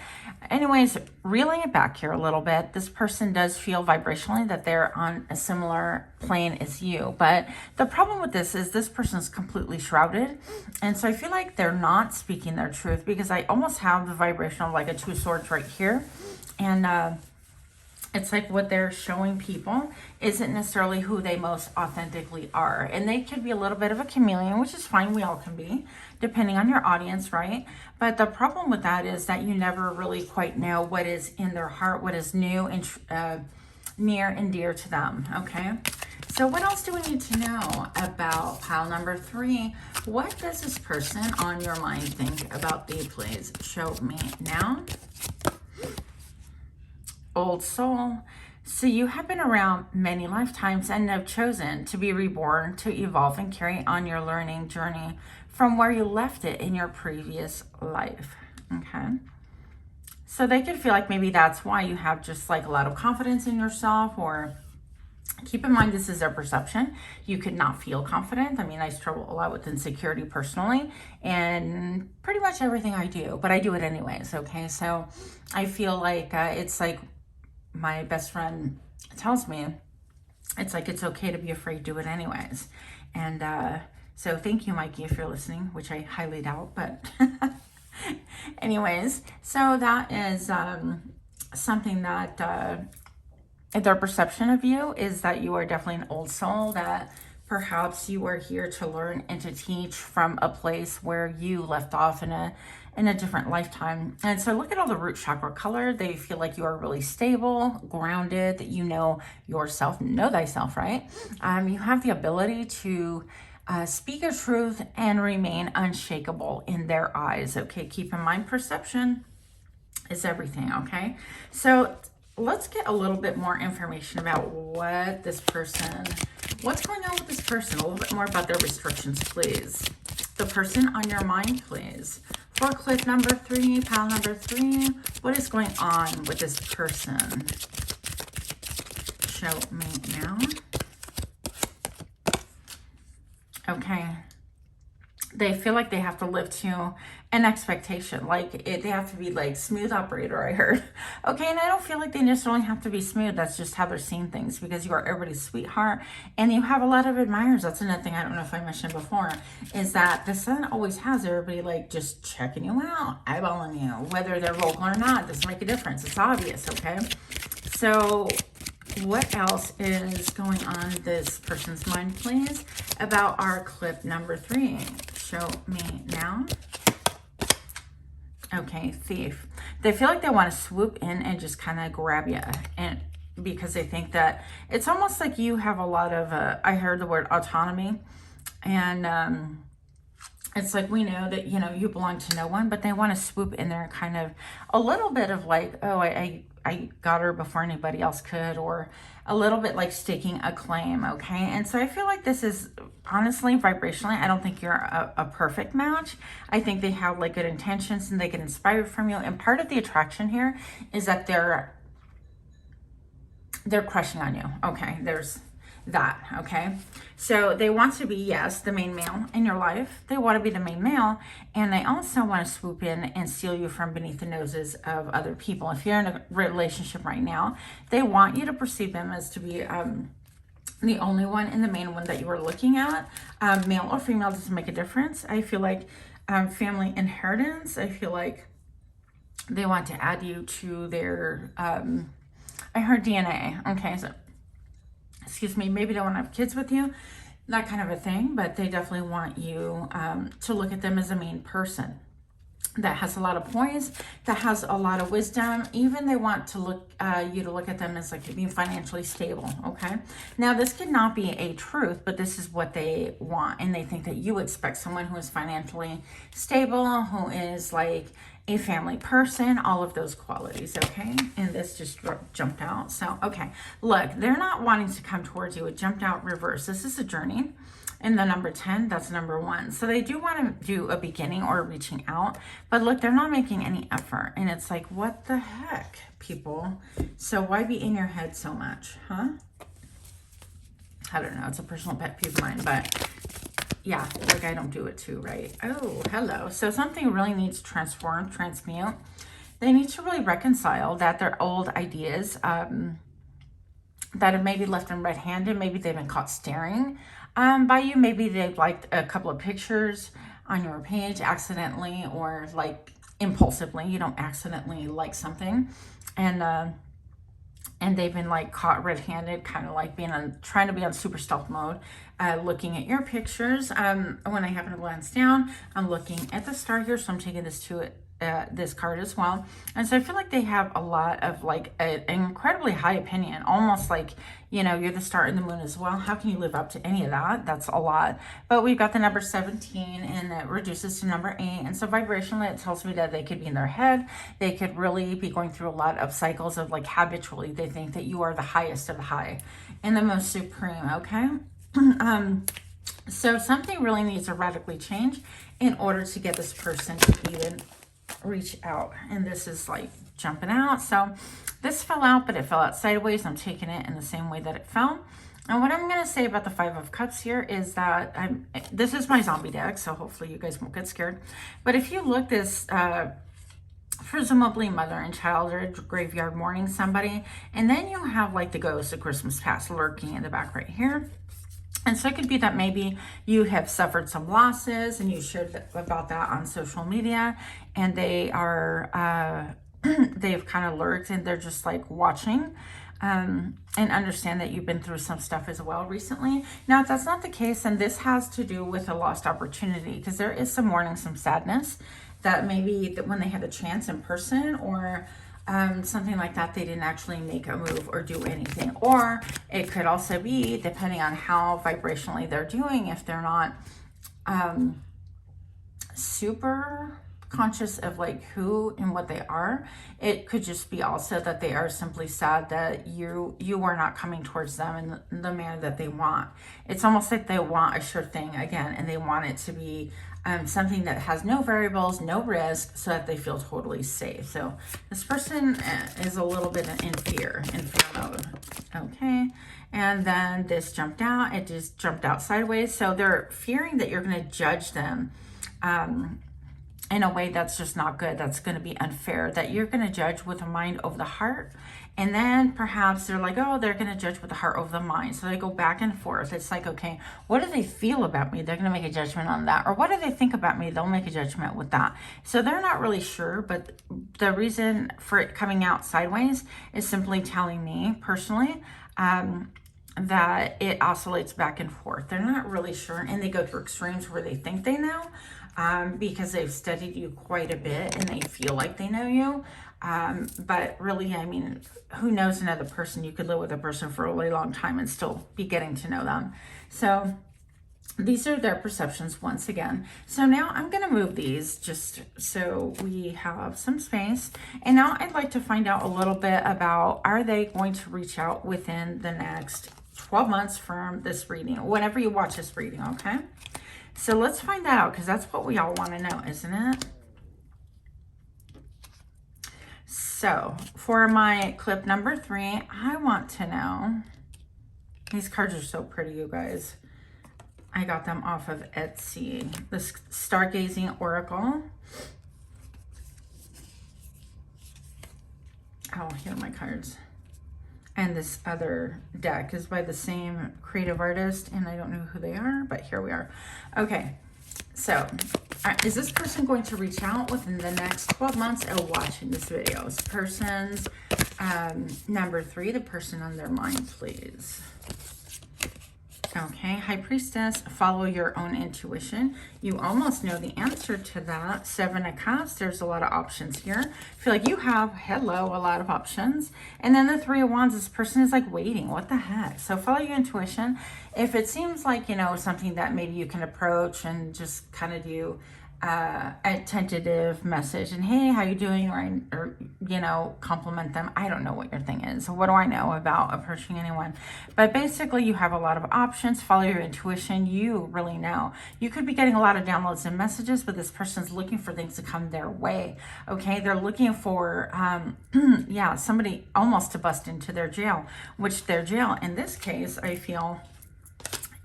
anyways, reeling it back here a little bit, this person does feel vibrationally that they're on a similar plane as you. But the problem with this is this person's completely shrouded. And so I feel like they're not speaking their truth because I almost have the vibration of like a 2 swords right here. And it's like what they're showing people isn't necessarily who they most authentically are. And they could be a little bit of a chameleon, which is fine. We all can be, depending on your audience, right? But the problem with that is that you never really quite know what is in their heart, what is new and near and dear to them, okay? So what else do we need to know about pile number 3? What does this person on your mind think about thee? Please show me now. Old soul. So you have been around many lifetimes and have chosen to be reborn, to evolve and carry on your learning journey from where you left it in your previous life. Okay. So they could feel like maybe that's why you have just like a lot of confidence in yourself, or keep in mind, this is their perception. You could not feel confident. I mean, I struggle a lot with insecurity personally and pretty much everything I do, but I do it anyways. Okay. So I feel like it's like my best friend tells me It's like, it's okay to be afraid, do it anyways. And so thank you, Mikey, if you're listening, which I highly doubt, but anyways, so that is something that their perception of you is that you are definitely an old soul, that perhaps you are here to learn and to teach from a place where you left off in a different lifetime. And so look at all the root chakra color. They feel like you are really stable, grounded, that you know yourself, know thyself, right? You have the ability to speak a truth and remain unshakable in their eyes. Okay, keep in mind, perception is everything. Okay, so let's get a little bit more information about what's going on with this person. A little bit more about their restrictions, please. The person on your mind, please. For clip number 3, pile number 3, what is going on with this person? Show me now. Okay. They feel like they have to live to an expectation. Like they have to be like smooth operator, I heard. Okay, and I don't feel like they necessarily have to be smooth. That's just how they're seeing things, because you are everybody's sweetheart and you have a lot of admirers. That's another thing I don't know if I mentioned before, is that the sun always has everybody like just checking you out, eyeballing you, whether they're vocal or not. Doesn't make a difference. It's obvious, okay? So what else is going on this person's mind, please, about our clip number 3? Show me now. Okay, thief. They feel like they want to swoop in and just kind of grab you, and because they think that it's almost like you have a lot of, I heard the word autonomy, and it's like, we know that, you know, you belong to no one, but they want to swoop in there and kind of a little bit of like, oh, I got her before anybody else could, or a little bit like staking a claim, okay? And so I feel like this is, honestly, vibrationally, I don't think you're a perfect match. I think they have like good intentions and they get inspired from you. And part of the attraction here is that they're crushing on you, okay? There's that, okay? So they want to be, yes, the main male in your life. They want to be the main male, and they also want to swoop in and steal you from beneath the noses of other people. If you're in a relationship right now, they want you to perceive them as to be the only one and the main one that you are looking at. Male or female doesn't make a difference. I feel like family inheritance, I feel like they want to add you to their, I heard DNA, okay? So excuse me, maybe they want to have kids with you, that kind of a thing, but they definitely want you to look at them as a main person that has a lot of poise, that has a lot of wisdom. Even they want to look you to look at them as like being financially stable, okay? Now, this could not be a truth, but this is what they want, and they think that you expect someone who is financially stable, who is like a family person, all of those qualities, okay? And this just jumped out. So, okay, look, they're not wanting to come towards you. It jumped out reverse. This is a journey. And the number 10, that's number 1. So they do want to do a beginning or reaching out, but look, they're not making any effort. And it's like, what the heck, people? So why be in your head so much, huh? I don't know. It's a personal pet peeve of mine, but yeah, like I don't do it too, right? Oh, hello. So something really needs to transform, transmute. They need to really reconcile that their old ideas that have maybe left them red-handed. Maybe they've been caught staring by you. Maybe they've liked a couple of pictures on your page accidentally, or like impulsively. You don't accidentally like something, and they've been like caught red-handed, kind of like trying to be on super stealth mode, looking at your pictures. When I happen to glance down, I'm looking at the star here, so I'm taking this to this card as well. And so I feel like they have a lot of like an incredibly high opinion, almost like, you know, you're the star and the moon as well. How can you live up to any of that? That's a lot. But we've got the number 17, and it reduces to number 8. And so vibrationally, it tells me that they could be in their head. They could really be going through a lot of cycles of like habitually, they think that you are the highest of the high and the most supreme, okay? So something really needs to radically change in order to get this person to even reach out. And this is like jumping out. So this fell out, but it fell out sideways. I'm taking it in the same way that it fell. And what I'm going to say about the 5 of Cups here is that this is my zombie deck, so hopefully you guys won't get scared. But if you look, this presumably mother and child are graveyard mourning somebody. And then you have like the ghost of Christmas past lurking in the back right here. And so it could be that maybe you have suffered some losses and you shared about that on social media, and they are, they've kind of lurked and they're just like watching, and understand that you've been through some stuff as well recently. Now, if that's not the case, then this has to do with a lost opportunity, because there is some mourning, some sadness that maybe that when they had a chance in person or something like that, they didn't actually make a move or do anything. Or it could also be, depending on how vibrationally they're doing, if they're not super conscious of like who and what they are, it could just be also that they are simply sad that you are not coming towards them in the manner that they want. It's almost like they want a sure thing again, and they want it to be something that has no variables, no risk, so that they feel totally safe. So this person is a little bit in fear mode. Okay, and then this jumped out. It just jumped out sideways. So they're fearing that you're going to judge them in a way that's just not good, that's going to be unfair, that you're going to judge with the mind over the heart. And then perhaps they're like, oh, they're going to judge with the heart over the mind. So they go back and forth. It's like, okay, what do they feel about me? They're going to make a judgment on that. Or what do they think about me? They'll make a judgment with that. So they're not really sure, but the reason for it coming out sideways is simply telling me personally that it oscillates back and forth. They're not really sure, and they go through extremes where they think they know, because they've studied you quite a bit and they feel like they know you. But really, I mean, who knows another person? You could live with a person for a really long time and still be getting to know them. So these are their perceptions once again. So now I'm going to move these just so we have some space. And now I'd like to find out a little bit about, are they going to reach out within the next 12 months from this reading, whenever you watch this reading, okay? So let's find that out, because that's what we all want to know, isn't it? So for my clip number 3, I want to know, these cards are so pretty, you guys. I got them off of Etsy. This Stargazing Oracle. Oh, here are my cards. And this other deck is by the same creative artist, and I don't know who they are, but here we are. Okay, so is this person going to reach out within the next 12 months of watching this video? Is person's number 3, the person on their mind, please. Okay, High Priestess, follow your own intuition. You almost know the answer to that. 7 of Cups, there's a lot of options here. I feel like you have, hello, a lot of options. And then the 3 of Wands, this person is like waiting. What the heck? So follow your intuition. If it seems like, you know, something that maybe you can approach and just kind of do a tentative message and hey, how you doing, or you know, compliment them. I don't know what your thing is. So what do I know about approaching anyone? But basically you have a lot of options. Follow your intuition. You really know. You could be getting a lot of downloads and messages, but this person's looking for things to come their way. Okay, they're looking for yeah, somebody almost to bust into their jail, which their jail in this case, I feel,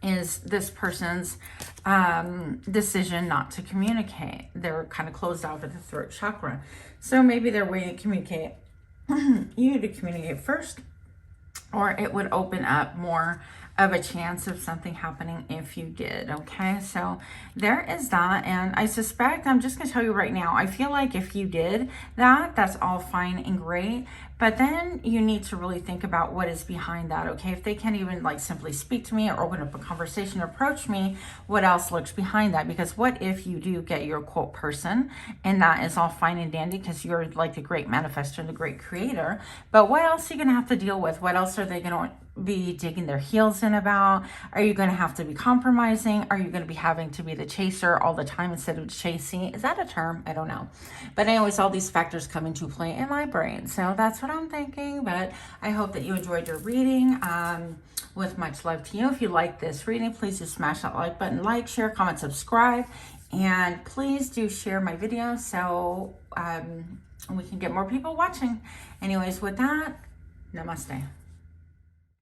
is this person's decision not to communicate. They're kind of closed off at the throat chakra. So maybe they're waiting to communicate, you to communicate first, or it would open up more of a chance of something happening if you did. Okay, so there is that. And I suspect, I'm just going to tell you right now, I feel like if you did that, that's all fine and great. But then you need to really think about what is behind that, okay? If they can't even like simply speak to me or open up a conversation or approach me, what else lurks behind that? Because what if you do get your quote person and that is all fine and dandy because you're like the great manifestor, the great creator, but what else are you going to have to deal with? What else are they going to be digging their heels in about? Are you going to have to be compromising? Are you going to be having to be the chaser all the time instead of chasing? Is that a term? I don't know. But anyways, all these factors come into play in my brain. So that's what I'm thinking. But I hope that you enjoyed your reading. With much love to you. If you like this reading, please just smash that like button, like, share, comment, subscribe, and please do share my video so we can get more people watching. Anyways, with that, namaste.